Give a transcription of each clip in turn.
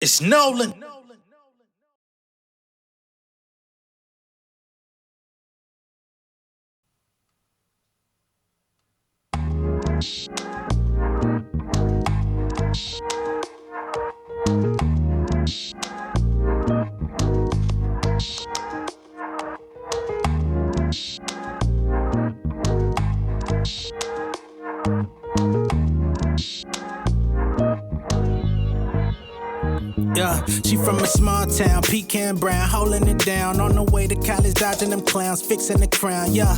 It's Nolan. Yeah, she from a small town, pecan brown, holding it down. On the way to college, dodging them clowns, fixing the crown. Yeah,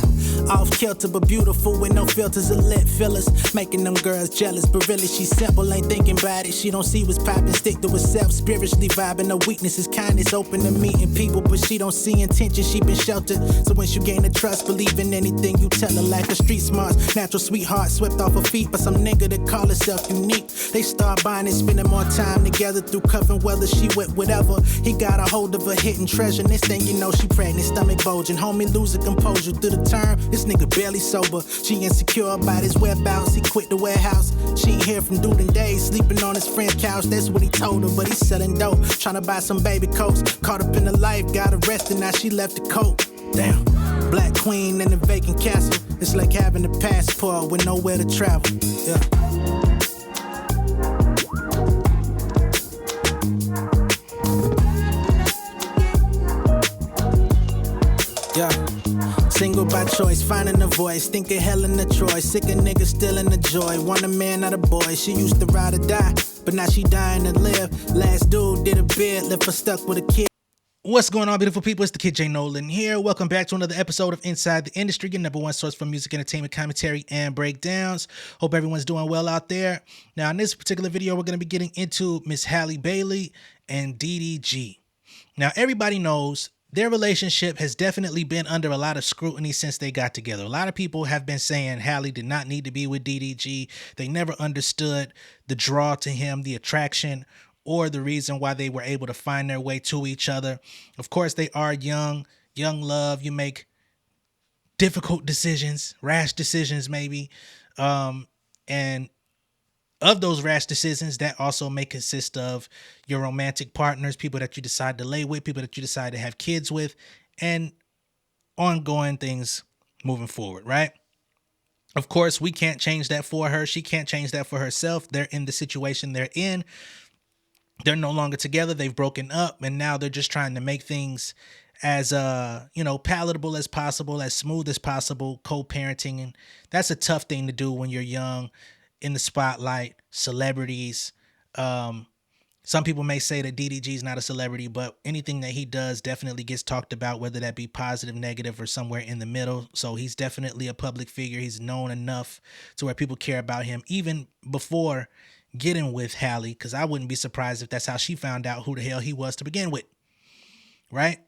off kilter but beautiful with no filters or lip fillers, making them girls jealous. But really, she simple, ain't thinking about it. She don't see what's popping, stick to herself, spiritually vibing. Her weakness is kindness, open to meeting people, but she don't see intention. She been sheltered, so when she gain the trust, believe in anything you tell her. Like a street smarts, natural sweetheart, swept off her feet by some nigga that call herself unique. They start buying and spending more time together through cuffing, whether she with whatever. He got a hold of her hidden treasure. Next thing you know, she pregnant, stomach bulging. Homie losing composure through the term. This nigga barely sober. She insecure about his whereabouts. He quit the warehouse. She ain't hear from dude in days. Sleeping on his friend's couch. That's what he told her. But he's selling dope, trying to buy some baby coats. Caught up in the life, got arrested. Now she left the coat. Damn. Black queen in a vacant castle. It's like having a passport with nowhere to travel. Yeah. Yeah, single by choice, finding a voice, thinking hell in the Troy, sick of niggas stealing the joy, want a man, not a boy. She used to ride or die, but now she dying to live. Last dude did a bid, left her stuck with a kid. What's going on, beautiful people? It's the kid J Nolan here. Welcome back to another episode of Inside the Industry, your number one source for music, entertainment, commentary, and breakdowns. Hope everyone's doing well out there. Now, in this particular video, we're going to be getting into Miss Halle Bailey and DDG. Now, everybody knows their relationship has definitely been under a lot of scrutiny since they got together. A lot of people have been saying Halle did not need to be with DDG. They never understood the draw to him, the attraction, or the reason why they were able to find their way to each other. Of course, they are young love. You make difficult decisions, rash decisions maybe. And of those rash decisions, that also may consist of your romantic partners, people that you decide to lay with, people that you decide to have kids with, and ongoing things moving forward, right? Of course, we can't change that for her. She can't change that for herself. They're in the situation they're in. They're no longer together. They've broken up, and now they're just trying to make things as palatable as possible, as smooth as possible, co-parenting. And that's a tough thing to do when you're young, in the spotlight, celebrities. Some people may say that DDG is not a celebrity, but anything that he does definitely gets talked about, whether that be positive, negative, or somewhere in the middle. So he's definitely a public figure. He's known enough to where people care about him, even before getting with Halle, because I wouldn't be surprised if that's how she found out who the hell he was to begin with, right?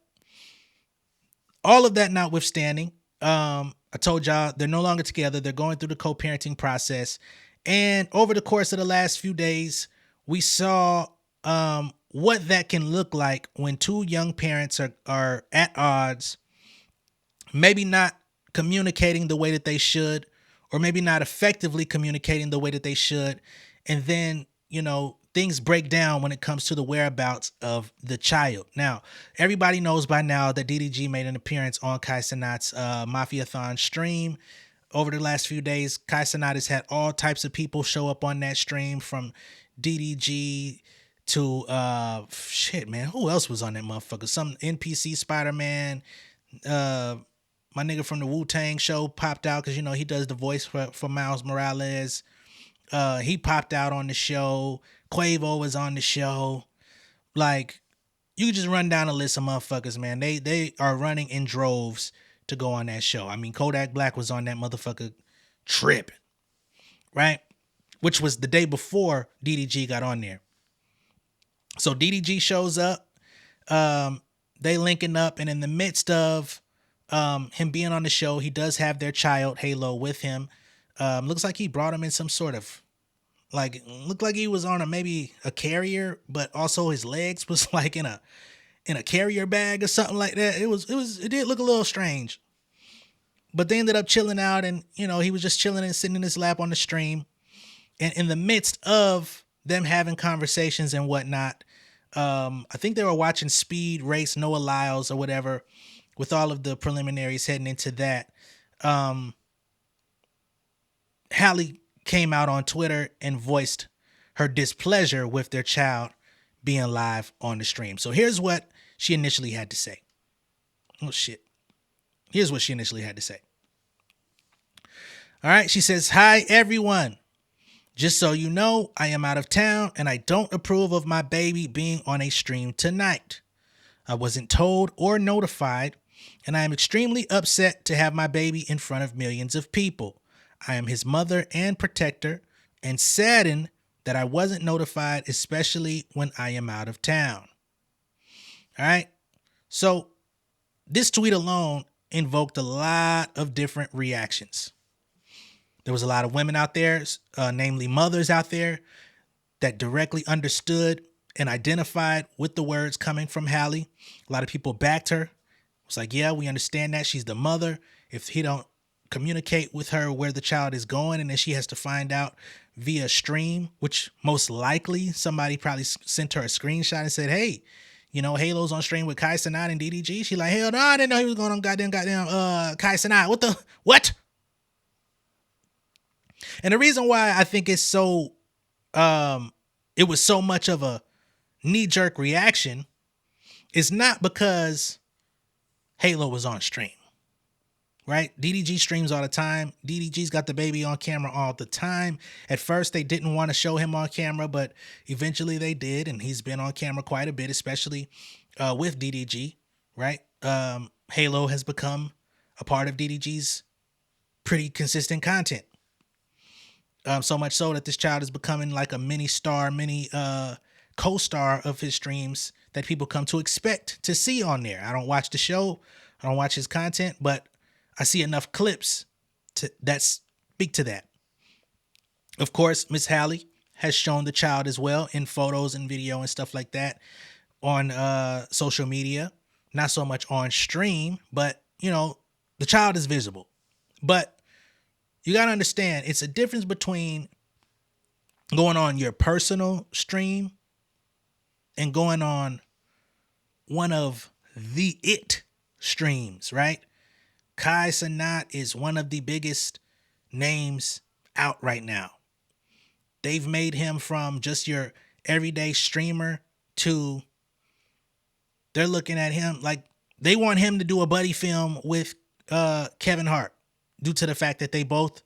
All of that notwithstanding, I told y'all they're no longer together. They're going through the co-parenting process. And over the course of the last few days, we saw what that can look like when two young parents are at odds, maybe not communicating the way that they should, or maybe not effectively communicating the way that they should. And then, things break down when it comes to the whereabouts of the child. Now, everybody knows by now that DDG made an appearance on Kai Cenat's Mafiathon stream. Over the last few days, Kai Cenat has had all types of people show up on that stream, from DDG to who else was on that motherfucker? Some NPC Spider-Man. My nigga from the Wu-Tang show popped out because he does the voice for Miles Morales. He popped out on the show. Quavo was on the show. Like, you just run down a list of motherfuckers, man. They are running in droves to go on that show. I mean, Kodak Black was on that motherfucker tripping, right? Which was the day before DDG got on there. So DDG shows up. They linking up, and in the midst of him being on the show, he does have their child, Halo, with him. Looks like he brought him in some sort of, looked like he was on maybe a carrier, but also his legs was like in a carrier bag or something like that. It did look a little strange. But they ended up chilling out, and he was just chilling and sitting in his lap on the stream. And in the midst of them having conversations and whatnot, I think they were watching Speed Race Noah Lyles or whatever, with all of the preliminaries heading into that. Halle came out on Twitter and voiced her displeasure with their child being live on the stream. So here's what she initially had to say. Oh, shit. Here's what she initially had to say. All right. She says, "Hi, everyone. Just so you know, I am out of town and I don't approve of my baby being on a stream tonight. I wasn't told or notified, and I am extremely upset to have my baby in front of millions of people. I am his mother and protector and saddened that I wasn't notified, especially when I am out of town." All right. So this tweet alone invoked a lot of different reactions. There was a lot of women out there, namely mothers out there, that directly understood and identified with the words coming from Halle. A lot of people backed her. It was like, yeah, we understand that. She's the mother. If he don't communicate with her where the child is going, and then she has to find out via stream, which most likely somebody probably sent her a screenshot and said, "Hey, you know, Halo's on stream with Kai Cenat and DDG." She like, "Hell no, I didn't know he was going on goddamn Kai Cenat. What? And the reason why I think it's so, it was so much of a knee-jerk reaction is not because Halo was on stream, right? DDG streams all the time. DDG's got the baby on camera all the time. At first, they didn't want to show him on camera, but eventually they did, and he's been on camera quite a bit, especially with DDG, right? Halo has become a part of DDG's pretty consistent content. So much so that this child is becoming like a mini star, mini co-star of his streams that people come to expect to see on there. I don't watch the show. I don't watch his content, but I see enough clips that speak to that. Of course, Miss Halle has shown the child as well in photos and video and stuff like that on social media. Not so much on stream, but, you know, the child is visible. But you got to understand, it's a difference between going on your personal stream and going on one of the it streams, right? Kai Cenat is one of the biggest names out right now. They've made him from just your everyday streamer to they're looking at him like they want him to do a buddy film with Kevin Hart due to the fact that they both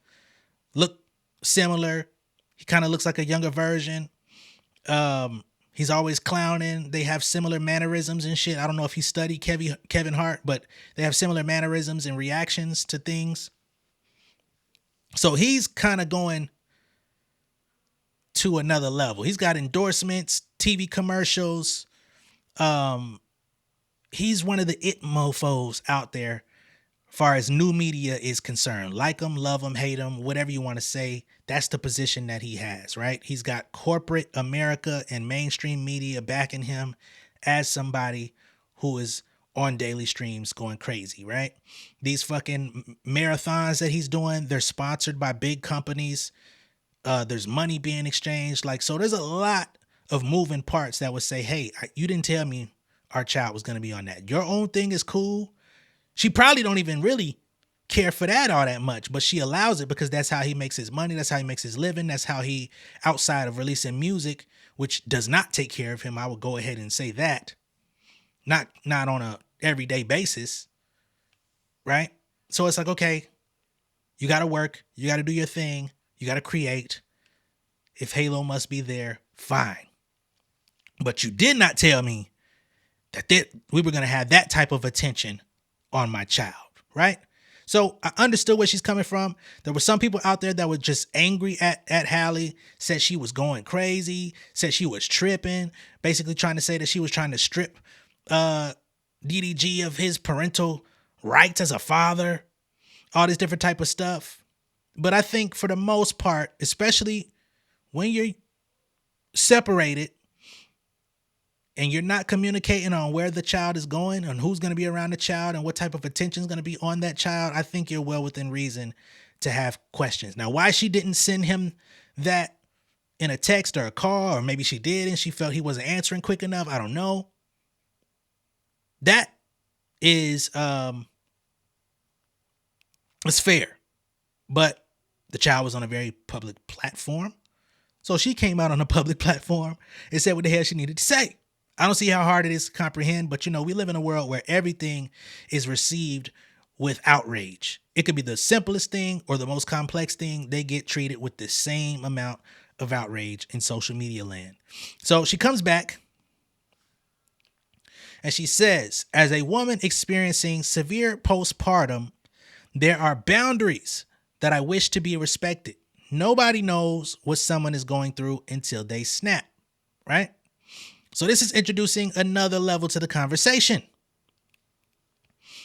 look similar. He kind of looks like a younger version. He's always clowning. They have similar mannerisms and shit. I don't know if he studied Kevin Hart, but they have similar mannerisms and reactions to things. So he's kind of going to another level. He's got endorsements, TV commercials. He's one of the it mofos out there as far as new media is concerned. Like him, love him, hate him, whatever you want to say. That's the position that he has, right? He's got corporate America and mainstream media backing him as somebody who is on daily streams going crazy, right? These fucking marathons that he's doing, they're sponsored by big companies. There's money being exchanged. Like, so there's a lot of moving parts that would say, hey, you didn't tell me our child was going to be on that. Your own thing is cool. She probably don't even really care for that all that much, but she allows it because that's how he makes his money. That's how he makes his living. That's how he, outside of releasing music, which does not take care of him, I would go ahead and say that. Not on a everyday basis, right? So it's like, okay, you got to work. You got to do your thing. You got to create. If Halo must be there, fine. But you did not tell me that we were going to have that type of attention on my child, right? So I understood where she's coming from. There were some people out there that were just angry at Halle, said she was going crazy, said she was tripping, basically trying to say that she was trying to strip DDG of his parental rights as a father, all this different type of stuff. But I think for the most part, especially when you're separated and you're not communicating on where the child is going and who's going to be around the child and what type of attention is going to be on that child, I think you're well within reason to have questions. Now, why she didn't send him that in a text or a call, or maybe she did and she felt he wasn't answering quick enough. I don't know. That is it's fair. But the child was on a very public platform. So she came out on a public platform and said what the hell she needed to say. I don't see how hard it is to comprehend, but we live in a world where everything is received with outrage. It could be the simplest thing or the most complex thing. They get treated with the same amount of outrage in social media land. So she comes back and she says, as a woman experiencing severe postpartum, there are boundaries that I wish to be respected. Nobody knows what someone is going through until they snap, right? So this is introducing another level to the conversation.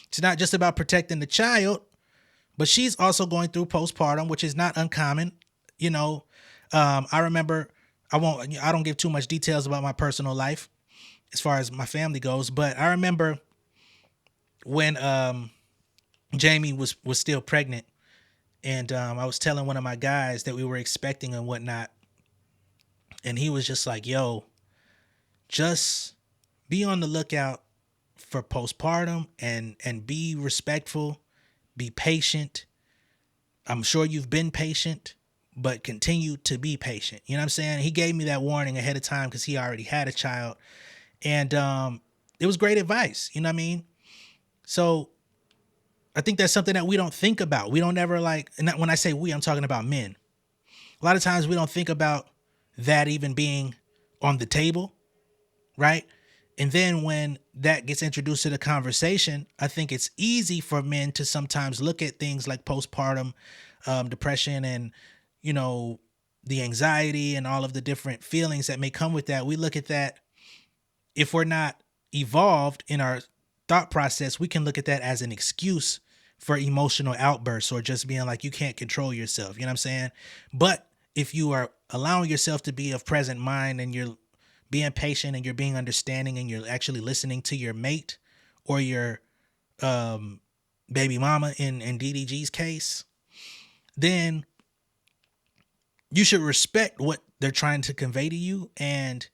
It's not just about protecting the child, but she's also going through postpartum, which is not uncommon. I remember, I don't give too much details about my personal life as far as my family goes, but I remember when Jamie was still pregnant, and I was telling one of my guys that we were expecting and whatnot, and he was just like, yo, just be on the lookout for postpartum and be respectful, be patient. I'm sure you've been patient, but continue to be patient. You know what I'm saying? He gave me that warning ahead of time because he already had a child. And it was great advice. You know what I mean? So I think that's something that we don't think about. We don't ever and when I say we, I'm talking about men. A lot of times we don't think about that even being on the table, right? And then when that gets introduced to the conversation, I think it's easy for men to sometimes look at things like postpartum depression and, the anxiety and all of the different feelings that may come with that. We look at that. If we're not evolved in our thought process, we can look at that as an excuse for emotional outbursts or just being like, you can't control yourself. You know what I'm saying? But if you are allowing yourself to be of present mind and you're being patient and you're being understanding and you're actually listening to your mate or your baby mama in DDG's case, then you should respect what they're trying to convey to you and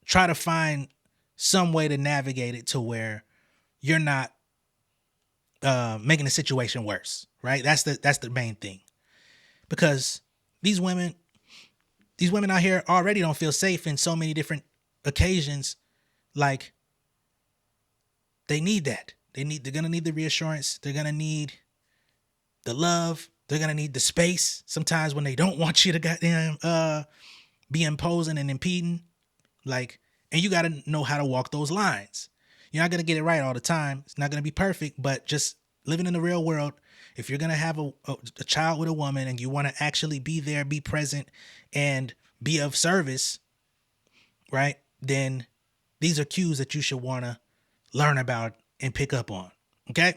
try to find some way to navigate it to where you're not making the situation worse, right? That's the main thing, because these women out here already don't feel safe in so many different occasions. Like, they need that. They're going to need the reassurance. They're going to need the love. They're going to need the space sometimes when they don't want you to goddamn be imposing and impeding. And you got to know how to walk those lines. You're not going to get it right all the time. It's not going to be perfect, but just living in the real world, if you're going to have a child with a woman and you want to actually be there, be present, and be of service, right? Then these are cues that you should want to learn about and pick up on. Okay.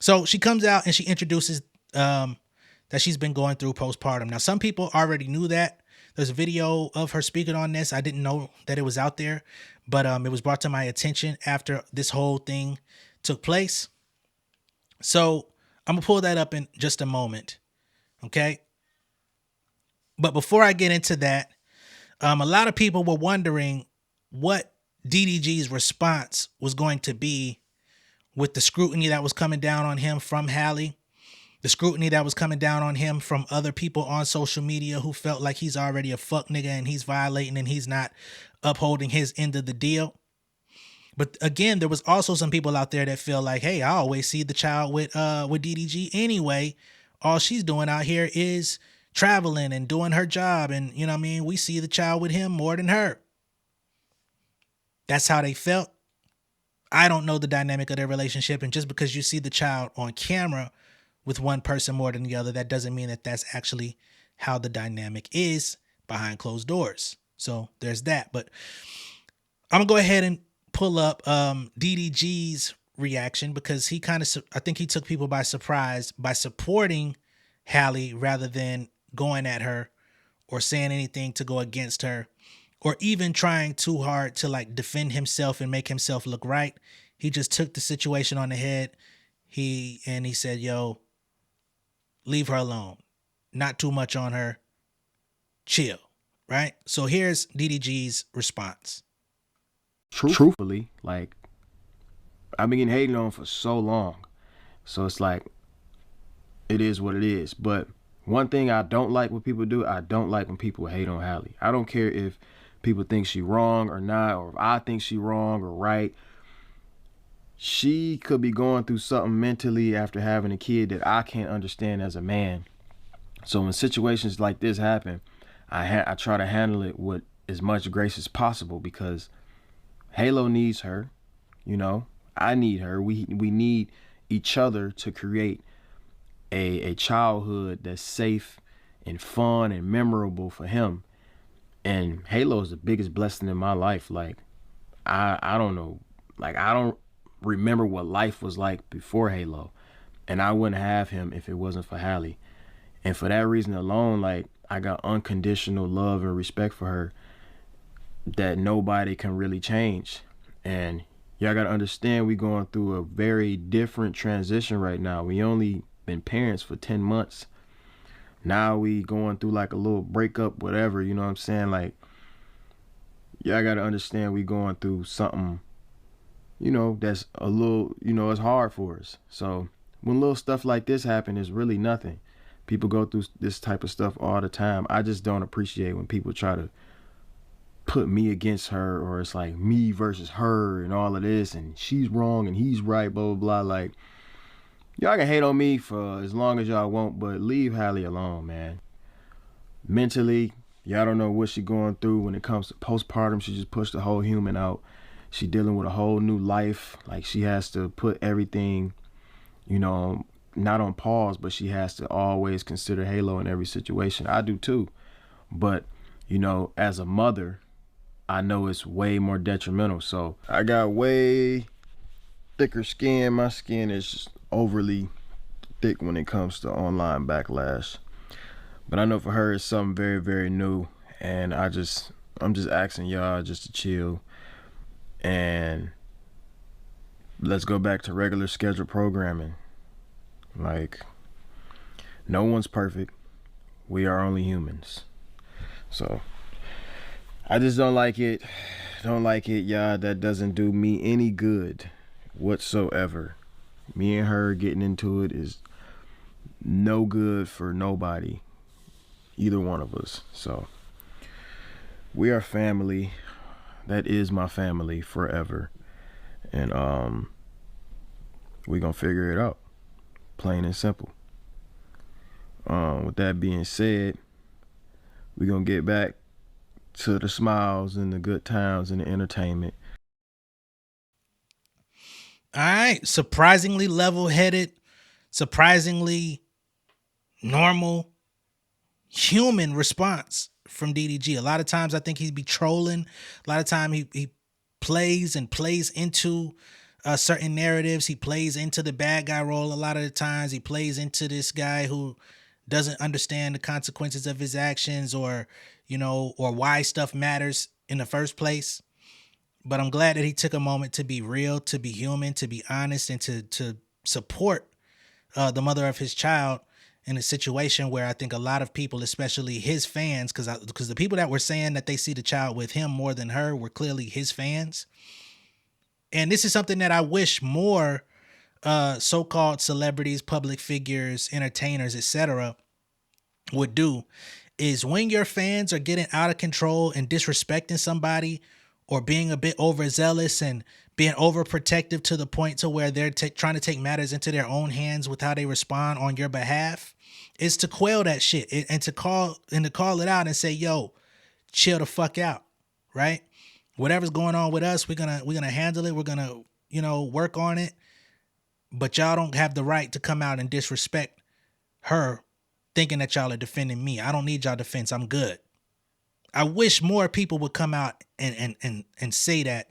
So she comes out and she introduces that she's been going through postpartum. Now, some people already knew that. There's a video of her speaking on this. I didn't know that it was out there, but it was brought to my attention after this whole thing took place. So I'm gonna pull that up in just a moment. Okay. But before I get into that, a lot of people were wondering what DDG's response was going to be with the scrutiny that was coming down on him from Halle, the scrutiny that was coming down on him from other people on social media who felt like he's already a fuck nigga and he's violating and he's not upholding his end of the deal. But again, there was also some people out there that feel like, hey, I always see the child with DDG anyway. All she's doing out here is traveling and doing her job. And, you know what I mean? We see the child with him more than her. That's how they felt. I don't know the dynamic of their relationship. And just because you see the child on camera with one person more than the other, that doesn't mean that that's actually how the dynamic is behind closed doors. So there's that. But I'm going to go ahead and pull up DDG's reaction, because I think he took people by surprise by supporting Halle rather than going at her or saying anything to go against her or even trying too hard to defend himself and make himself look right. He just took the situation on the head. He said, yo, leave her alone. Not too much on her. Chill. right? So here's DDG's response. Truthfully, like, I've been getting hated on for so long. So it's like, it is what it is. But one thing I don't like when people do, I don't like when people hate on Halle. I don't care if people think she wrong or not, or if I think she wrong or right. She could be going through something mentally after having a kid that I can't understand as a man. So when situations like this happen, I try to handle it with as much grace as possible, because Halo needs her, you know. I need her. We need each other to create a childhood that's safe and fun and memorable for him. And Halo is the biggest blessing in my life. Like, I don't know, like, I don't remember what life was like before Halo, and I wouldn't have him if it wasn't for Halle. And for that reason alone, like, I got unconditional love and respect for her that nobody can really change. And y'all gotta understand, we going through a very different transition right now. We only been parents for 10 months. Now we going through like a little breakup, whatever, you know what I'm saying? Like, y'all gotta understand, we going through something, you know, that's a little, you know, it's hard for us. So when little stuff like this happen, it's really nothing. People go through this type of stuff all the time. I just don't appreciate when people try to put me against her, or it's like me versus her and all of this, and she's wrong and he's right, blah, blah, blah. Like, y'all can hate on me for as long as y'all want, but leave Halle alone, man. Mentally, y'all don't know what she going through when it comes to postpartum. She just pushed the whole human out. She dealing with a whole new life. Like, she has to put everything, you know, not on pause, but she has to always consider Halo in every situation. I do too. But, you know, as a mother, I know it's way more detrimental. So I got way thicker skin. My skin is just overly thick when it comes to online backlash. But I know for her, it's something very, very new. And I'm just asking y'all just to chill. And let's go back to regular scheduled programming. Like, no one's perfect. We are only humans. So I just don't like it. Don't like it, y'all. That doesn't do me any good whatsoever. Me and her getting into it is no good for nobody, either one of us. So we are family. That is my family forever. And we gonna figure it out. Plain and simple. With that being said, we're gonna get back to the smiles and the good times and the entertainment. All right, surprisingly level-headed, surprisingly normal, human response from DDG. A lot of times I think he'd be trolling. A lot of time he plays into certain narratives. He plays into the bad guy role. A lot of the times he plays into this guy who doesn't understand the consequences of his actions, or, you know, or why stuff matters in the first place. But I'm glad that he took a moment to be real, to be human, to be honest, and to support the mother of his child in a situation where I think a lot of people, especially his fans, because the people that were saying that they see the child with him more than her were clearly his fans. And this is something that I wish more so-called celebrities, public figures, entertainers, etc. would do, is when your fans are getting out of control and disrespecting somebody, or being a bit overzealous and being overprotective to the point to where they're trying to take matters into their own hands with how they respond on your behalf, is to quell that shit and to call it out and say, yo, chill the fuck out, right? Whatever's going on with us, we're gonna handle it. We're gonna, you know, work on it. But y'all don't have the right to come out and disrespect her, thinking that y'all are defending me. I don't need y'all defense. I'm good. I wish more people would come out and say that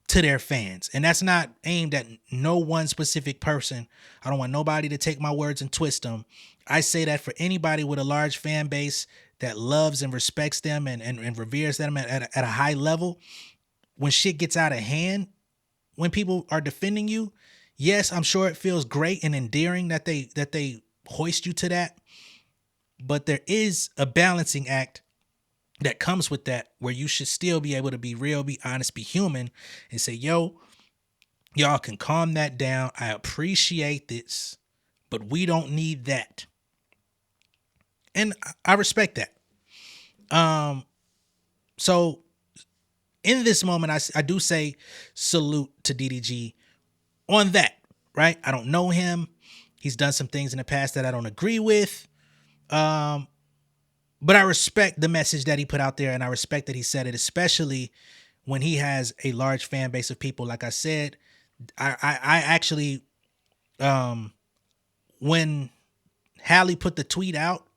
to their fans. And that's not aimed at no one specific person. I don't want nobody to take my words and twist them. I say that for anybody with a large fan base that loves and respects them and reveres them at a high level. When shit gets out of hand, when people are defending you, yes, I'm sure it feels great and endearing that they hoist you to that. But there is a balancing act that comes with that, where you should still be able to be real, be honest, be human, and say, yo, y'all can calm that down. I appreciate this, but we don't need that. And I respect that. So in this moment, I do say salute to DDG on that, right? I don't know him. He's done some things in the past that I don't agree with. But I respect the message that he put out there, and I respect that he said it, especially when he has a large fan base of people. Like I said, I actually, when Halle put the tweet out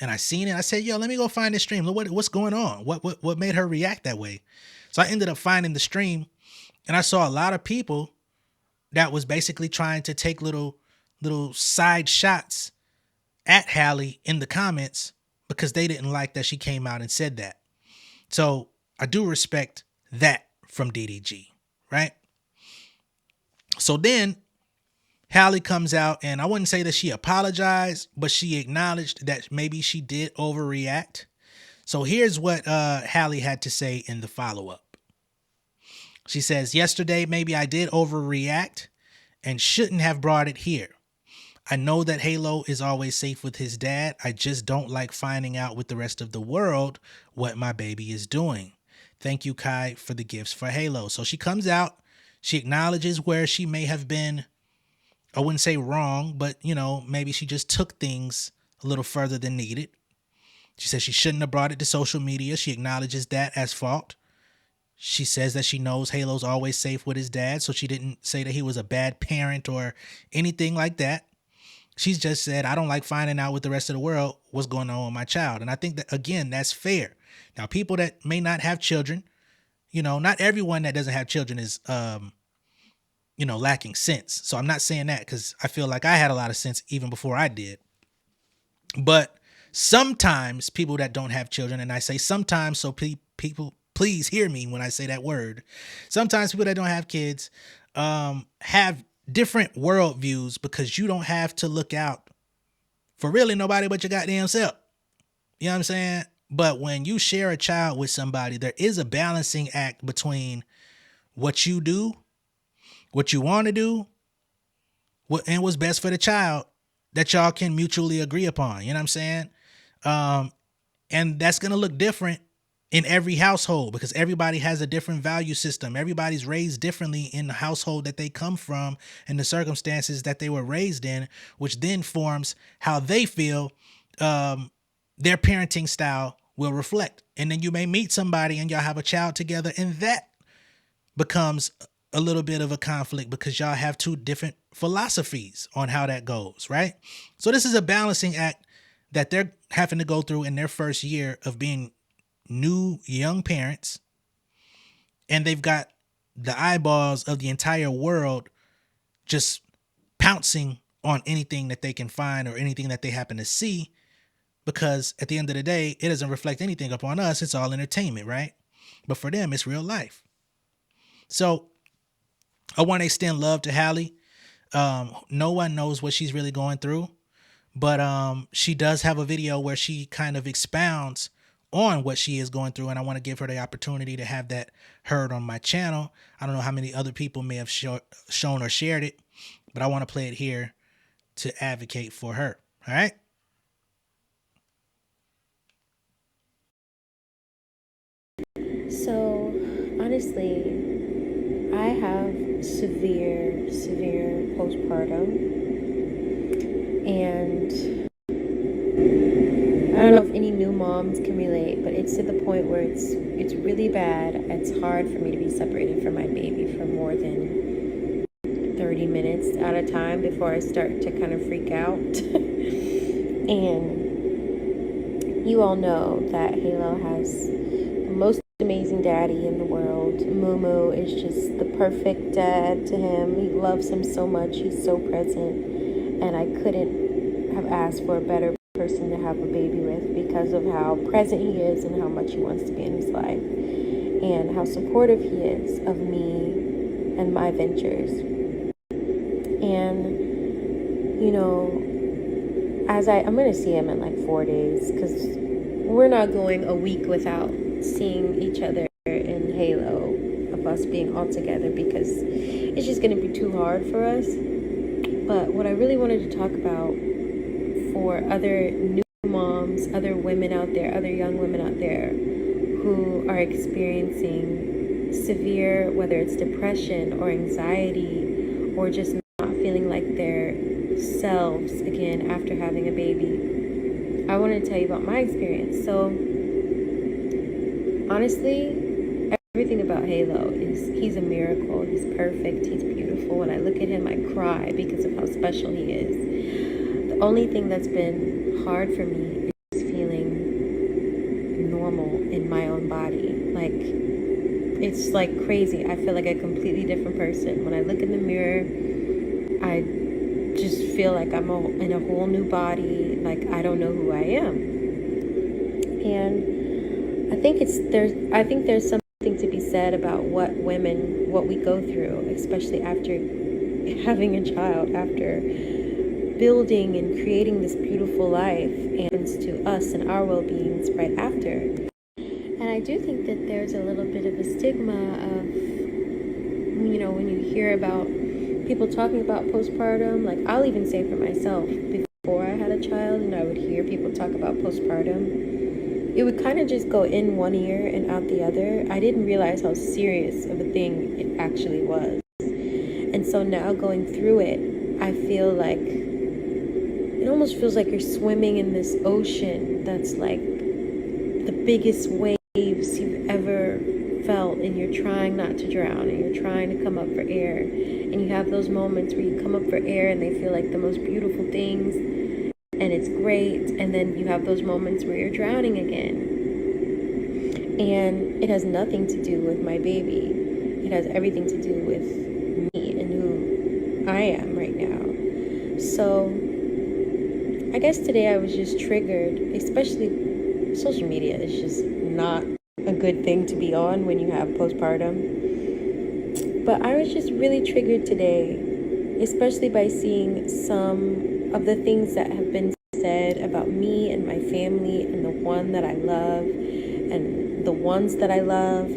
and I seen it, I said, yo, let me go find this stream. Look, what's going on? What made her react that way? So I ended up finding the stream, and I saw a lot of people that was basically trying to take little side shots at Halle in the comments because they didn't like that she came out and said that. So I do respect that from DDG, right? So then Halle comes out, and I wouldn't say that she apologized, but she acknowledged that maybe she did overreact. So here's what Halle had to say in the follow-up. She says, yesterday, maybe I did overreact and shouldn't have brought it here. I know that Halo is always safe with his dad. I just don't like finding out with the rest of the world what my baby is doing. Thank you, Kai, for the gifts for Halo. So she comes out. She acknowledges where she may have been, I wouldn't say wrong, but, you know, maybe she just took things a little further than needed. She says she shouldn't have brought it to social media. She acknowledges that as fault. She says that she knows Halo's always safe with his dad, so she didn't say that he was a bad parent or anything like that. She's just said, I don't like finding out with the rest of the world what's going on with my child. And I think that, again, that's fair. Now, people that may not have children, you know, not everyone that doesn't have children is, you know, lacking sense. So I'm not saying that, because I feel like I had a lot of sense even before I did. But sometimes people that don't have children, and I say sometimes, so people, please hear me when I say that word. Sometimes people that don't have kids have different worldviews, because you don't have to look out for really nobody but your goddamn self. You know what I'm saying? But when you share a child with somebody, there is a balancing act between what you do, what you want to do, and what's best for the child that y'all can mutually agree upon. You know what I'm saying? And that's going to look different in every household, because everybody has a different value system. Everybody's raised differently in the household that they come from and the circumstances that they were raised in, which then forms how they feel their parenting style will reflect. And then you may meet somebody and y'all have a child together, and that becomes a little bit of a conflict because y'all have two different philosophies on how that goes, right? So this is a balancing act that they're having to go through in their first year of being new young parents, and they've got the eyeballs of the entire world just pouncing on anything that they can find or anything that they happen to see, because at the end of the day, it doesn't reflect anything upon us. It's all entertainment, right? But for them, it's real life. So I want to extend love to Halle. No one knows what she's really going through, but she does have a video where she kind of expounds on what she is going through, and I want to give her the opportunity to have that heard on my channel. I don't know how many other people may have shown or shared it, but I want to play it here to advocate for her. All right. So, honestly, I have severe postpartum, and I don't know if any new moms can relate, but it's to the point where it's really bad. It's hard for me to be separated from my baby for more than 30 minutes at a time before I start to kind of freak out. And you all know that Halo has the most amazing daddy in the world. Mumu is just the perfect dad to him. He loves him so much. He's so present. And I couldn't have asked for a better person to have a baby with, because of how present he is and how much he wants to be in his life, and how supportive he is of me and my ventures. And, you know, I'm going to see him in like 4 days, because we're not going a week without seeing each other in Halo, of us being all together, because it's just going to be too hard for us. But what I really wanted to talk about for other new moms, other women out there, other young women out there who are experiencing severe, whether it's depression or anxiety or just not feeling like their selves again after having a baby, I want to tell you about my experience. So honestly, everything about Halo is, he's a miracle. He's perfect. He's beautiful. When I look at him, I cry because of how special he is. The only thing that's been hard for me is feeling normal in my own body. Like, it's like crazy. I feel like a completely different person. When I look in the mirror, I just feel like I'm in a whole new body. Like, I don't know who I am. And I think there's something to be said about what we go through, especially after having a child, after building and creating this beautiful life, and to us and our well-beings right after. And I do think that there's a little bit of a stigma of, when you hear about people talking about postpartum, like I'll even say for myself, before I had a child and I would hear people talk about postpartum, it would kind of just go in one ear and out the other. I didn't realize how serious of a thing it actually was. And so now going through it, I feel like it almost feels like you're swimming in this ocean that's like the biggest waves you've ever felt, and you're trying not to drown, and you're trying to come up for air. And you have those moments where you come up for air and they feel like the most beautiful things, and it's great. And then you have those moments where you're drowning again. And it has nothing to do with my baby. It has everything to do with me and who I am right now. So I guess today I was just triggered, especially social media is just not a good thing to be on when you have postpartum. But I was just really triggered today, especially by seeing some of the things that have been said about me and my family and the one that I love and the ones that I love.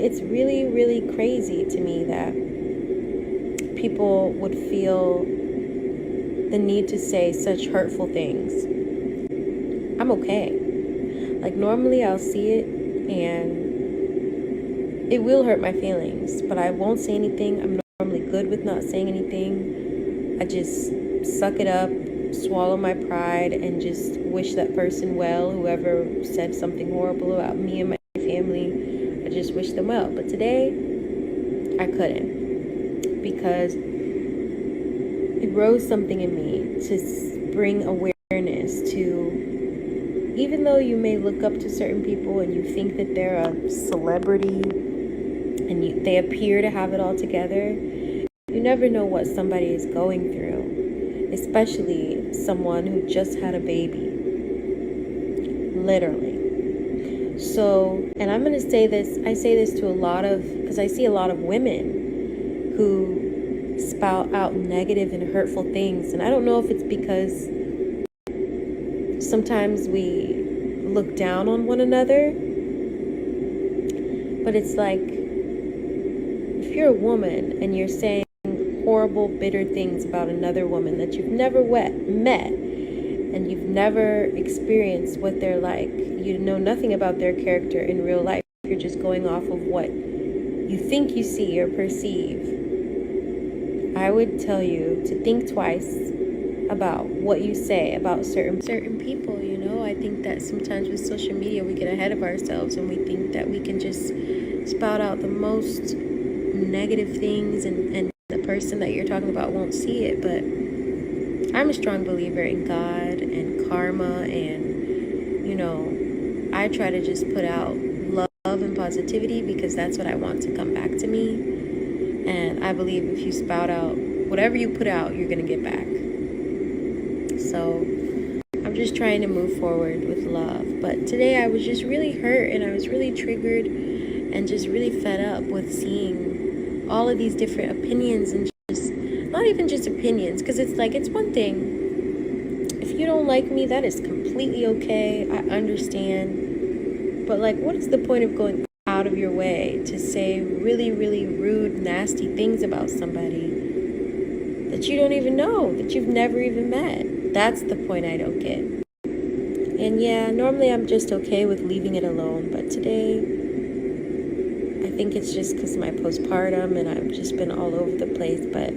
It's really, really crazy to me that people would feel the need to say such hurtful things. I'm okay. Like, normally I'll see it and it will hurt my feelings, but I won't say anything. I'm normally good with not saying anything. I just suck it up, swallow my pride, and just wish that person well, whoever said something horrible about me and my family. I just wish them well. But today, I couldn't, because it rose something in me to bring awareness to, even though you may look up to certain people and you think that they're a celebrity and they appear to have it all together, you never know what somebody is going through, especially someone who just had a baby, literally. So, and I'm going to say this, I say this to because I see a lot of women who spout out negative and hurtful things. And I don't know if it's because sometimes we look down on one another, but it's like, if you're a woman and you're saying horrible, bitter things about another woman that you've never met, and you've never experienced what they're like, you know nothing about their character in real life, you're just going off of what you think you see or perceive, I would tell you to think twice about what you say about certain people. I think that sometimes with social media we get ahead of ourselves and we think that we can just spout out the most negative things, and the person that you're talking about won't see it. But I'm a strong believer in God and karma, and I try to just put out love and positivity, because that's what I want to come back to me. And I believe if you spout out whatever you put out, you're going to get back. So I'm just trying to move forward with love. But today I was just really hurt, and I was really triggered and just really fed up with seeing all of these different opinions, and just not even just opinions, because it's like, it's one thing you don't like me, that is completely okay. I understand. But like, what is the point of going out of your way to say really, really rude, nasty things about somebody that you don't even know, that you've never even met? That's the point I don't get. And yeah, normally I'm just okay with leaving it alone, but today I think it's just because my postpartum and I've just been all over the place, but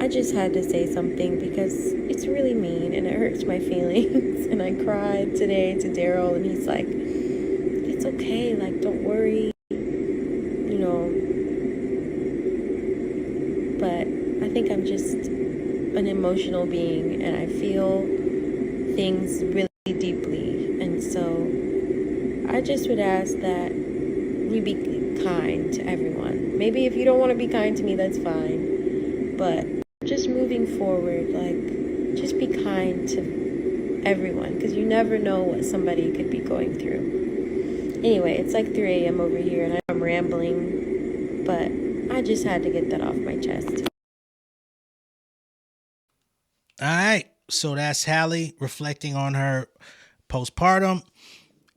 I just had to say something because it's really mean and it hurts my feelings. And I cried today to Daryl, and he's like, it's okay, like, don't worry, you know. But I think I'm just an emotional being, and I feel things really deeply. And so I just would ask that we be kind to everyone. Maybe if you don't want to be kind to me, that's fine. But just moving forward, like, just be kind to everyone, because you never know what somebody could be going through. Anyway, it's like 3 a.m. over here, and I'm rambling, but I just had to get that off my chest. All right, so that's Halle reflecting on her postpartum.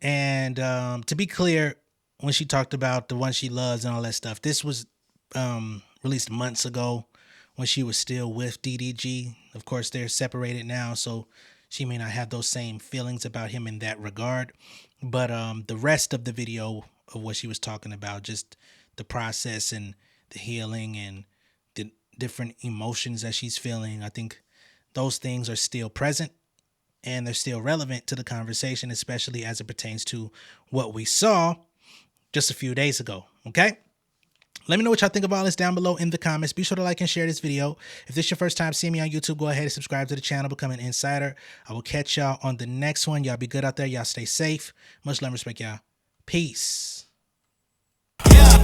And to be clear, when she talked about the one she loves and all that stuff, this was released months ago when she was still with DDG. Of course, they're separated now, so she may not have those same feelings about him in that regard. But the rest of the video of what she was talking about, just the process and the healing and the different emotions that she's feeling, I think those things are still present and they're still relevant to the conversation, especially as it pertains to what we saw just a few days ago, okay? Let me know what y'all think about all this down below in the comments. Be sure to like and share this video. If this is your first time seeing me on YouTube, go ahead and subscribe to the channel, become an insider. I will catch y'all on the next one. Y'all be good out there. Y'all stay safe. Much love and respect, y'all. Peace.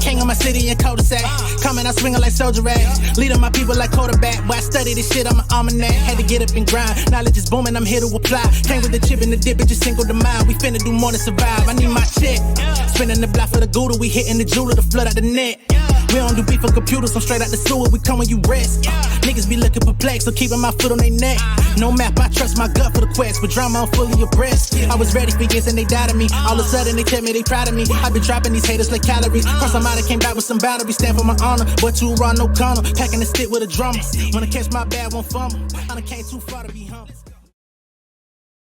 King of my city and cul-de-sac. Coming out swinging like soldier rags. Leading my people like quarterback. Why I study this shit, I'm an almanac. Had to get up and grind. Knowledge is booming, I'm here to apply. Came with the chip and the dip, it just single the mind. We finna do more than survive. I need my check. Spinning the block for the Gouda. We hitting the jeweler to flood out the net. We don't do beef for computers, I'm straight out the sewer. We come when you rest. Niggas be looking perplexed, so keeping my foot on their neck. No map, I trust my gut for the quest. With drama, I'm fully abreast. I was ready for years and they doubted me. All of a sudden they tell me they proud of me. I been dropping these haters like calories. Cross them out, I came back with some batteries. Stand for my honor, but too raw, no corner. Packing the stick with a drummer. When I catch my bad, won't fumble. I done came too far to be humble.